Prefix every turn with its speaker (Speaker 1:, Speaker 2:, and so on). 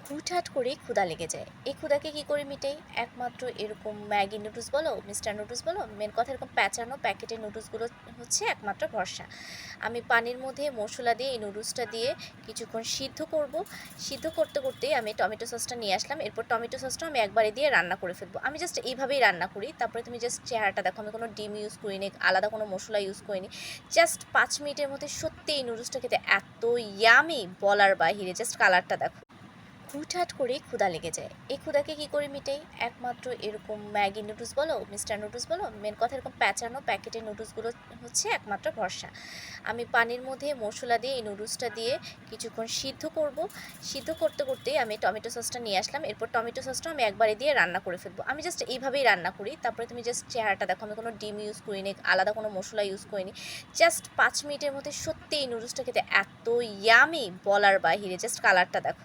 Speaker 1: হুটহাট করেই ক্ষুধা লেগে যায়। এই ক্ষুধাকে কি করে মিটাই? একমাত্র এরকম ম্যাগি নুডলস বলো, মিস্টার নুডলস বলো, মেন কথা এরকম প্যাঁচানো প্যাকেটের নুডলসগুলো হচ্ছে একমাত্র ভরসা। আমি পানির মধ্যে মসলা দিয়ে এই নুডলসটা দিয়ে কিছুক্ষণ সিদ্ধ করব। সিদ্ধ করতে করতেই আমি টমেটো সসটা নিয়ে আসলাম। এরপর টমেটো সসটা আমি একবারে দিয়ে রান্না করে ফেলবো। আমি জাস্ট এইভাবেই রান্না করি। তারপরে তুমি জাস্ট চেহারাটা দেখো, আমি কোনো ডিম ইউজ করিনি, আলাদা কোনো মসলা ইউজ করিনি। জাস্ট ৫ মিনিটের মধ্যে সত্যি এই নুডলসটা খেতে এত ইয়ামি বলার বাহিরে। জাস্ট কালারটা দেখো। হুটহাট করেই ক্ষুধা লেগে যায়। এই ক্ষুধাকে কি করে মিটাই? একমাত্র এরকম ম্যাগি নুডলস বলো, মিস্টার নুডলস বলো, মেন কথা এরকম প্যাঁচানো প্যাকেটের নুডলসগুলো হচ্ছে একমাত্র ভরসা। আমি পানির মধ্যে মসলা দিয়ে এই নুডলসটা দিয়ে কিছুক্ষণ সিদ্ধ করব। সিদ্ধ করতে করতেই আমি টমেটো সসটা নিয়ে আসলাম। এরপর টমেটো সসটা আমি একবারে দিয়ে রান্না করে ফেলবো। আমি জাস্ট এইভাবেই রান্না করি। তারপরে তুমি জাস্ট চেহারাটা দেখো, আমি কোনো ডিম ইউজ করিনি, আলাদা কোনো মসলা ইউজ করিনি। জাস্ট ৫ মিনিটের মধ্যে সত্যি এই নুডলসটা খেতে এত ইয়ামি বলার বাহিরে। জাস্ট কালারটা দেখো।